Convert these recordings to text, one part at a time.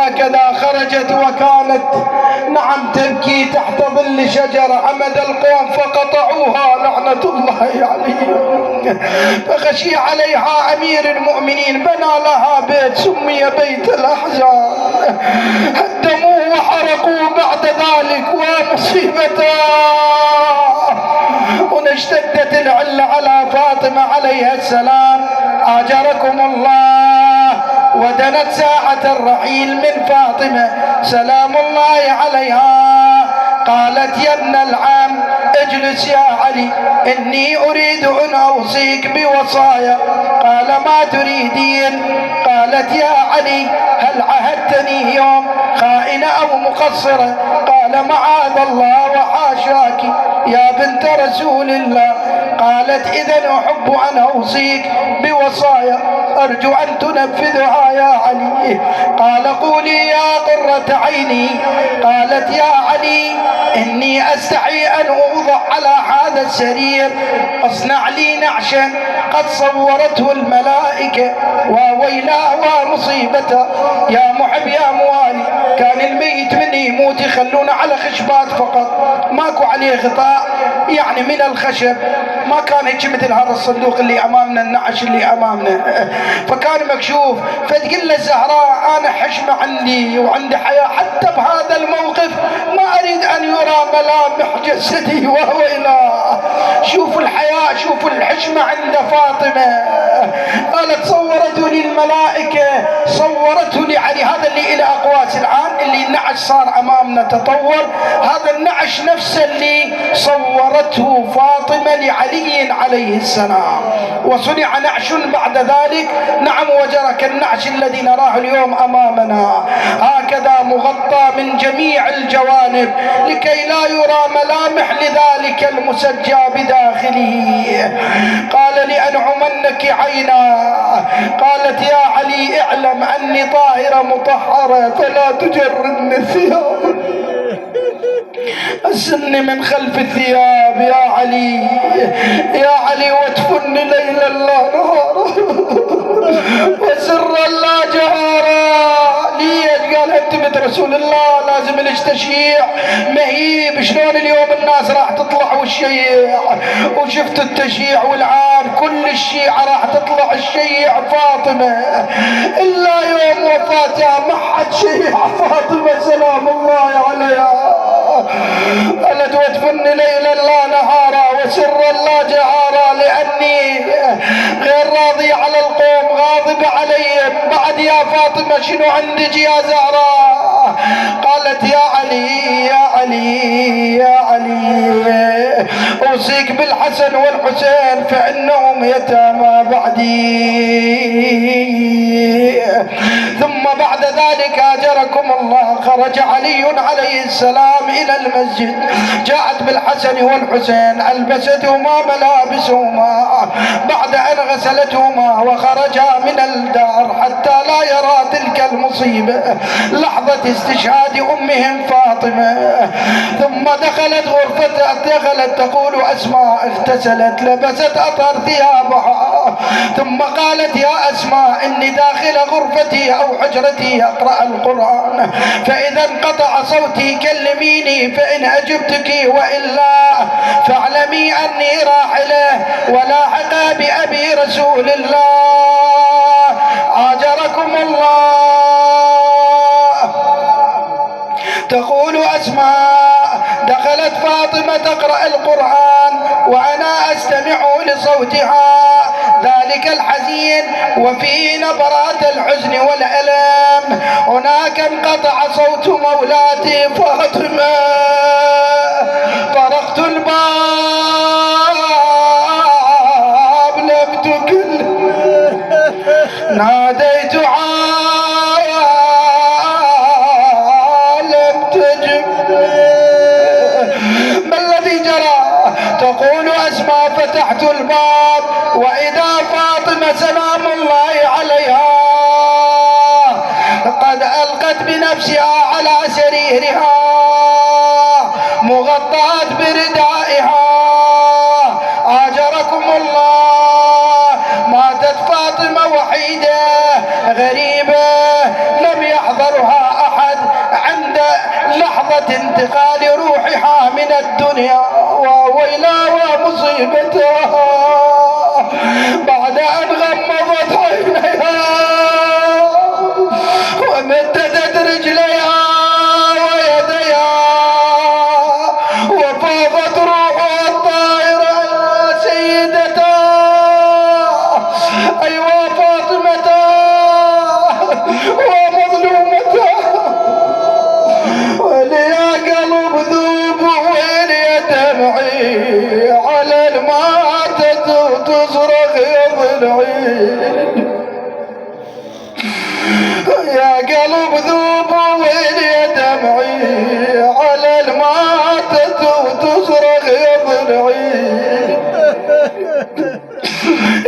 هكذا خرجت وكانت نعم تبكي تحت ظل شجرة. عمد القوم فقطعوها لعنة الله عليهم. فخشي عليها أمير المؤمنين بنى لها بيت سمي بيت الأحزان، هدموه وحرقوه بعد ذلك. ومصيبته هنا اشتدت العلة على فاطمة عليها السلام آجركم الله. ودنت ساعة الرحيل من فاطمة سلام الله عليها. قالت يا ابن العم اجلس يا علي، إني أريد أن أوصيك بوصايا. قال ما تريدين؟ قالت يا علي هل عهدتني يوم خائنة أو مقصرة؟ قال معاذ الله وحاشاك يا بنت رسول الله. قالت إذن أحب أن أوصيك بوصايا أرجو أن تنفذها يا علي. قال قولي يا قرة عيني. قالت يا علي إني أستحي أن أوضع على هذا السرير، أصنع لي نعشا قد صورته الملائكة. وويلاه ومصيبته يا محب يا موالي، كان الميت مني يموت يخلونه على خشبات فقط، ماكو عليه غطاء يعني من الخشب، ما كان هيك مثل هذا الصندوق اللي امامنا، النعش اللي امامنا، فكان مكشوف. فتقول له الزهراء انا حشمه عندي وعندي حياه، حتى بهذا الموقف ما اريد ان يرى ملامح جسدي وويلاه. شوفوا الحياة، شوفوا الحشمه عند فاطمه. قالت صورته للملائكه، صورته لعلي. هذا اللي الى اقواس الان، اللي النعش صار امامنا تطور، هذا النعش نفسه اللي صورته فاطمه لعلي عليه السلام. وصنع نعش بعد ذلك نعم وجرى كالنعش الذي نراه اليوم امامنا، هكذا مغطى من جميع الجوانب لكي لا يرى ملامح لذلك المسجى بداخله. قال لأنعمنك عينا. قالت يا علي اعلم أني طاهرة مطهرة فلا تجردني الثياب، السن من خلف الثياب يا علي، يا علي، وادفن ليلا لا نهارا وسرا لا جهارا. ليش؟ قال انت بنت رسول الله لازم لك تشييع مهيب. شلون اليوم الناس راح تطلع والشيع، وشفت التشييع والعام كل الشيعة راح تطلع الشيع فاطمة، الا يوم وفاتها ما حد شيع فاطمة سلام الله عليها. قالت وادفن ليلا لا نهارا وسرا لا جهارا، لاني غير راضي على القوم، غاضب عليهم. بعد يا فاطمه شنو عندك يا زهراء؟ قالت يا علي يا علي يا علي اوصيك بالحسن والحسين فانهم يتامى بعدي. ثم بعد ذلك اجركم الله خرج علي عليه السلام الى المسجد. جاءت بالحسن والحسين البستهما ملابسهما بعد ان غسلتهما وخرجا من الدار حتى لا يرى تلك المصيبه لحظه استشهاد امهم فاطمه. ثم دخلت غرفتها، دخلت تقول اسماء اغتسلت لبست اطهر ثيابها، ثم قالت يا اسماء اني داخل غرفتي او حجرتي اقرا القران، فاذا انقطع صوتي كلميني فان اجبتك والا فاعلمي اني راحله ولاحقه بابي رسول الله اجركم الله. تقول اسماء دخلت فاطمه تقرا القران وانا استمع لصوتها ذلك الحزين وفيه نبرات الحزن والألم. هناك انقطع صوت مولاتي فاطمة، طرقت الباب لم تكن، ناديت لم تجب، ما الذي جرى؟ تقول أسماء فتحت الباب وإذا فاطمة سلام الله عليها قد ألقت بنفسها على سريرها مغطاة بردائها آجركم الله. ماتت فاطمة وحيدة غريبة لم يحضرها لحظة انتقال روحها من الدنيا وويلا ومصيبتها بعد أن غمضت عينيها ومددت رجليها ويديها وفاضت روحها الطائرة يا سيدتا أيوا فاطمة ومظلومتا وليا قلب ذوب ويلي دمعي على الماتت وتصرخ يا ضلعي يا قلب ذوب ويلي دمعي على الماتت وتصرخ يا ضلعي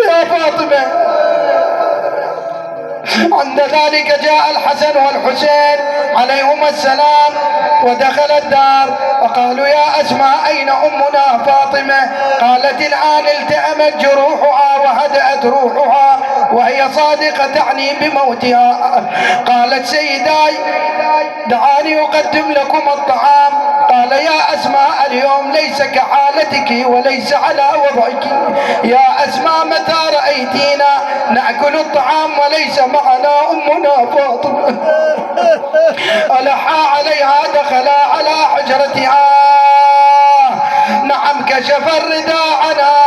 يا فاطمة. عند ذلك جاء الحسن والحسين عليهما السلام ودخل الدار وقالوا يا أسماء أين أمنا فاطمة؟ قالت الآن التأمت جروحها وهدأت روحها وهي صادقة تعني بموتها. قالت سيداي دعاني أقدم لكم الطعام. قال يا أسماء اليوم ليس كحالتك وليس على وضعك. يا أسماء متى رأيتينا نأكل الطعام وليس معنا أمنا فاطمة؟ ألحى عليها دخلا على حجرتها. نعم كشف الرداء عنها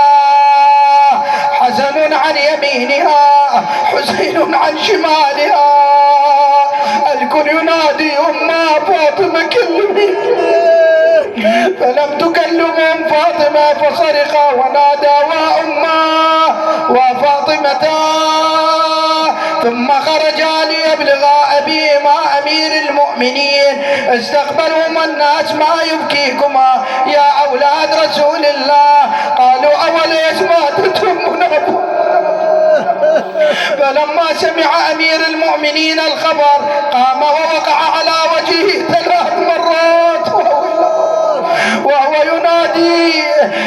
حسن عن يمينها حسين عن شمالها. الكل ينادي أمها فاطمة كلمي فلم تكلمهم فاطمة فصرخ ونادى وأمه وفاطمة ثم خرجا ليبلغا أبيهما أمير المؤمنين. استقبلهما الناس ما يبكيكما يا أولاد رسول الله؟ قالوا أوليس ماتت أمنا؟ فلما سمع أمير المؤمنين الخبر قام ووقع على وجهه 3 مرات وهو ينادي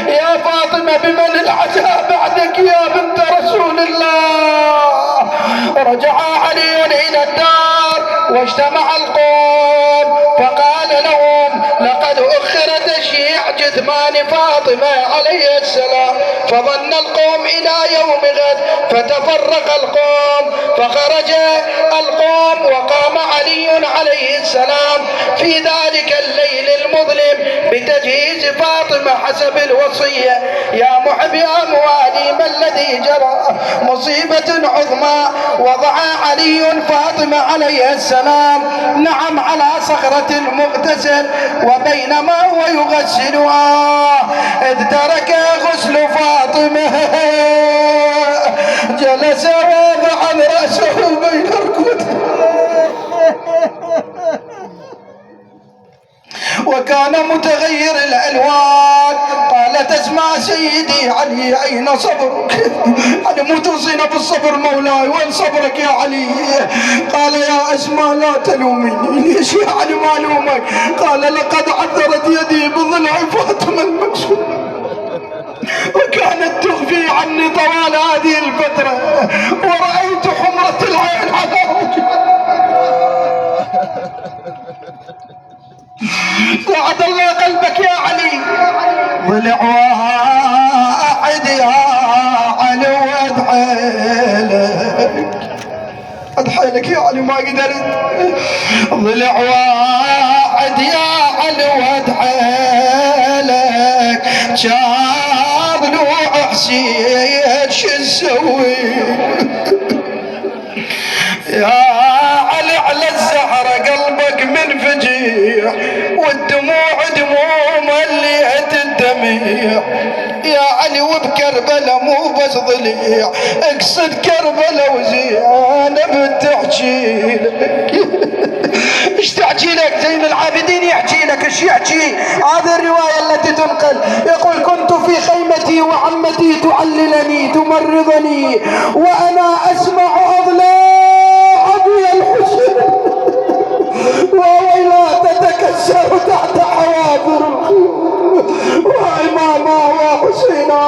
يا فاطمة بمن العزاء بعدك يا بنت رسول الله؟ رجع علي إلى الدار واجتمع القوم فقال لهم لقد أخر تشييع جثمان فاطمة عليه السلام. فظن القوم إلى يوم غد فتفرق القوم فخرج القوم وقام علي عليه السلام في ذلك الليل المظلم بتجهيز فاطمة حسب الوصية. يا محب يا موالي ما الذي جرى؟ مصيبة عظمى وضع علي فاطمة عليه السلام نعم على صخرة المغتسل وبينما هو يغسلها إذ ترك غسل فاطمة جلس واضعا رأسه بين ركبتيه وكان متغير الألوان. قالت اسمع سيدي علي أين صبرك؟ أنا متوصينا بالصبر مولاي وين صبرك يا علي؟ قال يا أسماء لا تلوميني. ليش يا علي ما ألومك؟ قال لقد عثرت يدي بضلع فاطمة المكسور وكانت تخفي عني طوال هذه الفترة ورأيت حمرة العين على وجهها. سعد الله قلبك يا علي. ضلع واحد يا علي وادحيلك يا علي ما قدرت. ضلع واحد يا علي وادحيلك شاب ضلوع حسين شو نسوي يا علي على الزهرة قلبك منفجيع والدموع دموع مليت الدميع يا علي وبكربلة مو بس ضليع اقصد كربلة وزينب تحكي لك. ايش تحكي لك؟ زين العابدين يحكي لك. ايش يحكي؟ هذه الرواية التي تنقل يقول كنت في خيمتي وعمتي تعللني تمرضني وانا اسمع اضلاع ابي الحسين وويلا تتكسر تحت حوافر وإماما وحسينا.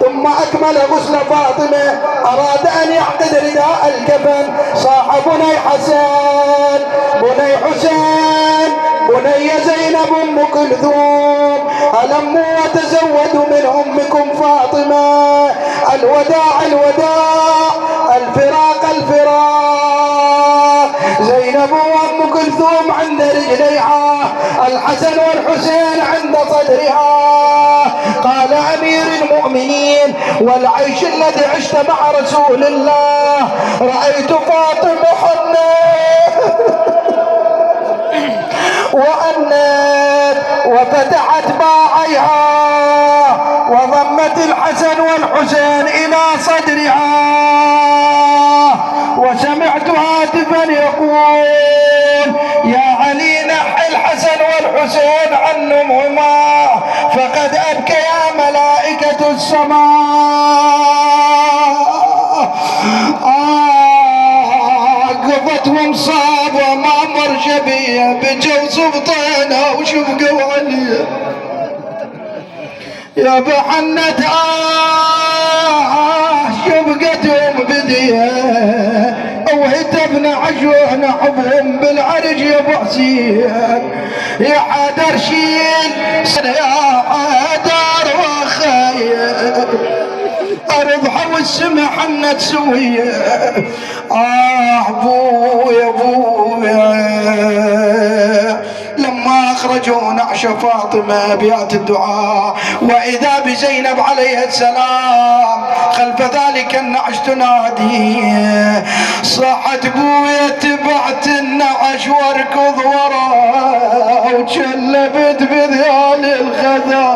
ثم أكمل غسل فاطمة أراد أن يعقد رداء الكفن. صاح بني حسن زينب أم كلثوم هلموا وتزودوا من أمكم فاطمة، الوداع الوداع، الفراق الفراق. زينب وأم كلثوم عند رجليها، الحسن والحسين عند صدرها. قال أمير المؤمنين: والعيش الذي عشت مع رسول الله رأيت فاطمة وأنت وفتحت باعيها وضمت الحسن والحسين إلى صدرها، وسمعت هاتفا يقول: يا علي نحي الحسن والحسين عنهما فقد أبكيا ملائكة السماء. قضتهم صاب وما مرشبية بجو سبطينها وشفقوا عليا يا بحنة شفقتهم بديه وهتفنا عشوهنا حبهم بالعرج يا ابو حسين يا حدر شيل يا حدر وخير أرضها والسما حنت سوية. بويا بويا لما أخرجوا نعش فاطمة أبيات الدعاء وإذا بزينب عليه السلام خلف ذلك النعش تنادي: صحت بويا تبعت النعش واركض وراه وشلبت بذيال الخذا.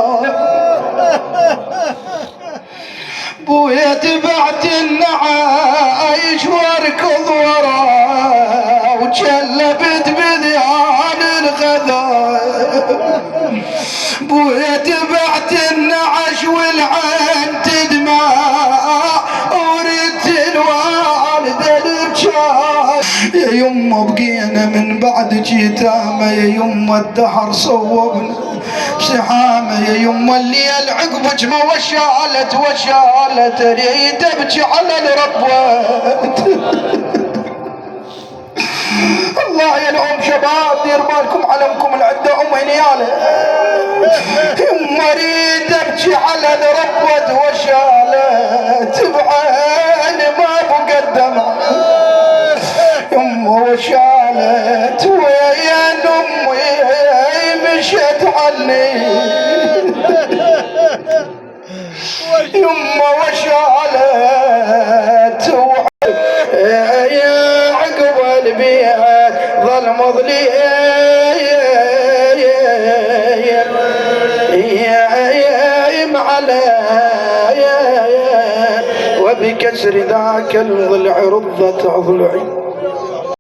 بويا تبعت النعايش واركض وراه وشلبت بذيال الغذاء. بويا تبعت النعش والعين تدمع ورث الوالدة البشار. يا يمه بقينا من بعدك يتامى، يا يمه الدهر صوبنا سحامة، يا يمه الليل عقبك ما وشالت اريد ابكي على الربوات. الله يلعم شباب دير بالكم علمكم العدة ام هنياله. يمه اريد ابكي على الربوات وشالت بعيني ما بقدم يمه وشالت وين امي مشت عني يمه وشالت يا عقب البيت ظل مظليم علي وبكسر ذاك الضلع رضت اضلعي.